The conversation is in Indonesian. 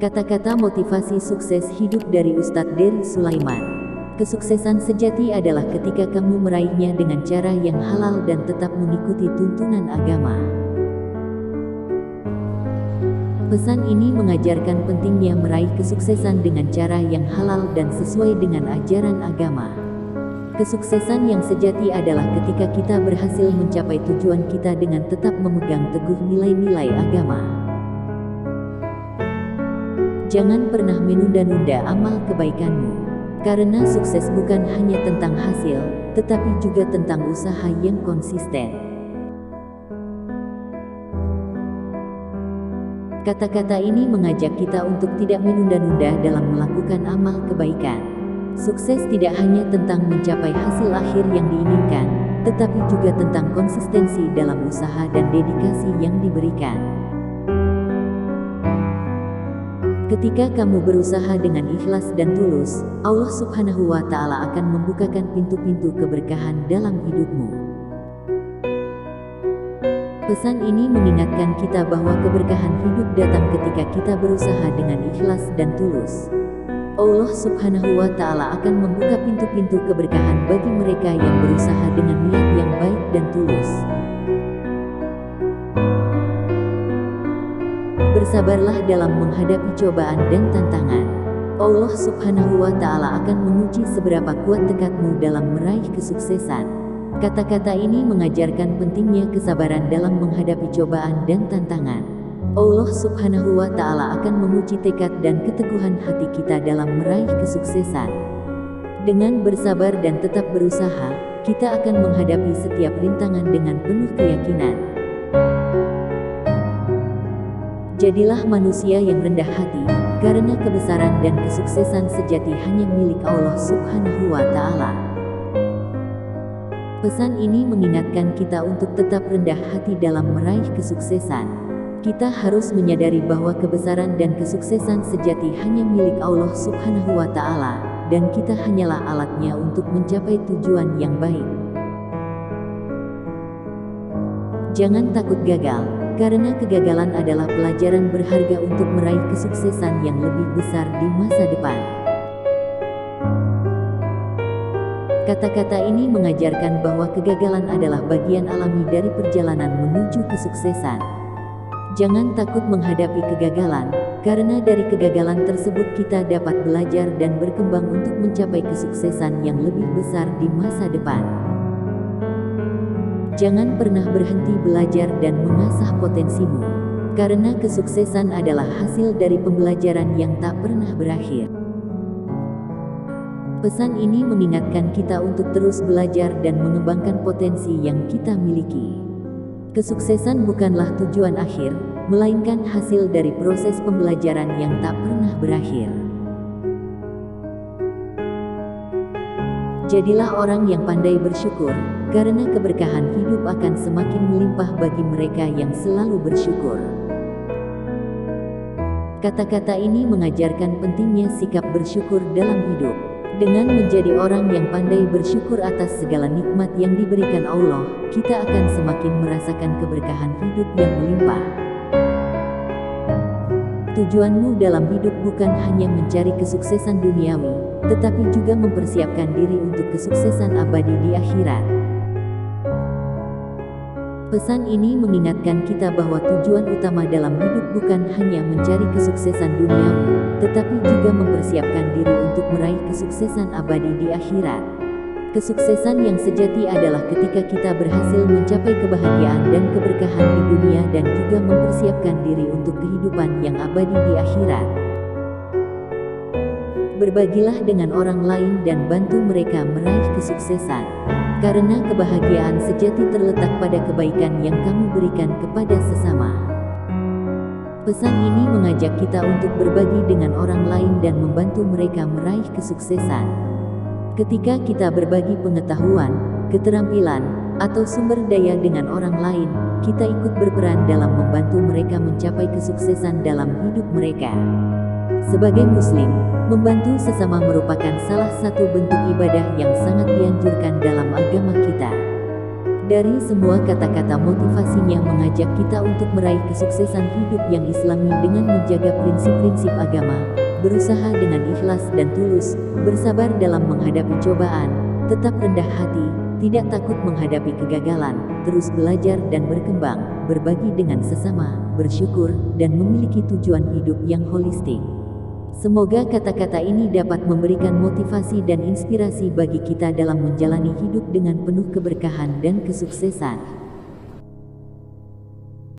Kata-kata motivasi sukses hidup dari Ustadz Dery Sulaiman. Kesuksesan sejati adalah ketika kamu meraihnya dengan cara yang halal dan tetap mengikuti tuntunan agama. Pesan ini mengajarkan pentingnya meraih kesuksesan dengan cara yang halal dan sesuai dengan ajaran agama. Kesuksesan yang sejati adalah ketika kita berhasil mencapai tujuan kita dengan tetap memegang teguh nilai-nilai agama. Jangan pernah menunda-nunda amal kebaikanmu, karena sukses bukan hanya tentang hasil, tetapi juga tentang usaha yang konsisten. Kata-kata ini mengajak kita untuk tidak menunda-nunda dalam melakukan amal kebaikan. Sukses tidak hanya tentang mencapai hasil akhir yang diinginkan, tetapi juga tentang konsistensi dalam usaha dan dedikasi yang diberikan. Ketika kamu berusaha dengan ikhlas dan tulus, Allah Subhanahu wa Ta'ala akan membukakan pintu-pintu keberkahan dalam hidupmu. Pesan ini mengingatkan kita bahwa keberkahan hidup datang ketika kita berusaha dengan ikhlas dan tulus. Allah Subhanahu wa Ta'ala akan membuka pintu-pintu keberkahan bagi mereka yang berusaha dengan niat yang baik dan tulus. Bersabarlah dalam menghadapi cobaan dan tantangan. Allah Subhanahu wa Ta'ala akan menguji seberapa kuat tekadmu dalam meraih kesuksesan. Kata-kata ini mengajarkan pentingnya kesabaran dalam menghadapi cobaan dan tantangan. Allah Subhanahu wa Ta'ala akan menguji tekad dan keteguhan hati kita dalam meraih kesuksesan. Dengan bersabar dan tetap berusaha, kita akan menghadapi setiap rintangan dengan penuh keyakinan. Jadilah manusia yang rendah hati, karena kebesaran dan kesuksesan sejati hanya milik Allah Subhanahu wa Ta'ala. Pesan ini mengingatkan kita untuk tetap rendah hati dalam meraih kesuksesan. Kita harus menyadari bahwa kebesaran dan kesuksesan sejati hanya milik Allah Subhanahu wa Ta'ala, dan kita hanyalah alatnya untuk mencapai tujuan yang baik. Jangan takut gagal, karena kegagalan adalah pelajaran berharga untuk meraih kesuksesan yang lebih besar di masa depan. Kata-kata ini mengajarkan bahwa kegagalan adalah bagian alami dari perjalanan menuju kesuksesan. Jangan takut menghadapi kegagalan, karena dari kegagalan tersebut kita dapat belajar dan berkembang untuk mencapai kesuksesan yang lebih besar di masa depan. Jangan pernah berhenti belajar dan mengasah potensimu, karena kesuksesan adalah hasil dari pembelajaran yang tak pernah berakhir. Pesan ini mengingatkan kita untuk terus belajar dan mengembangkan potensi yang kita miliki. Kesuksesan bukanlah tujuan akhir, melainkan hasil dari proses pembelajaran yang tak pernah berakhir. Jadilah orang yang pandai bersyukur, karena keberkahan hidup akan semakin melimpah bagi mereka yang selalu bersyukur. Kata-kata ini mengajarkan pentingnya sikap bersyukur dalam hidup. Dengan menjadi orang yang pandai bersyukur atas segala nikmat yang diberikan Allah, kita akan semakin merasakan keberkahan hidup yang melimpah. Tujuanmu dalam hidup bukan hanya mencari kesuksesan duniawi, tetapi juga mempersiapkan diri untuk kesuksesan abadi di akhirat. Pesan ini mengingatkan kita bahwa tujuan utama dalam hidup bukan hanya mencari kesuksesan duniawi, tetapi juga mempersiapkan diri untuk meraih kesuksesan abadi di akhirat. Kesuksesan yang sejati adalah ketika kita berhasil mencapai kebahagiaan dan keberkahan di dunia dan juga mempersiapkan diri untuk kehidupan yang abadi di akhirat. Berbagilah dengan orang lain dan bantu mereka meraih kesuksesan, karena kebahagiaan sejati terletak pada kebaikan yang kamu berikan kepada sesama. Pesan ini mengajak kita untuk berbagi dengan orang lain dan membantu mereka meraih kesuksesan. Ketika kita berbagi pengetahuan, keterampilan, atau sumber daya dengan orang lain, kita ikut berperan dalam membantu mereka mencapai kesuksesan dalam hidup mereka. Sebagai Muslim, membantu sesama merupakan salah satu bentuk ibadah yang sangat dianjurkan dalam agama kita. Dari semua kata-kata motivasinya mengajak kita untuk meraih kesuksesan hidup yang islami dengan menjaga prinsip-prinsip agama, berusaha dengan ikhlas dan tulus, bersabar dalam menghadapi cobaan, tetap rendah hati, tidak takut menghadapi kegagalan, terus belajar dan berkembang, berbagi dengan sesama, bersyukur, dan memiliki tujuan hidup yang holistik. Semoga kata-kata ini dapat memberikan motivasi dan inspirasi bagi kita dalam menjalani hidup dengan penuh keberkahan dan kesuksesan.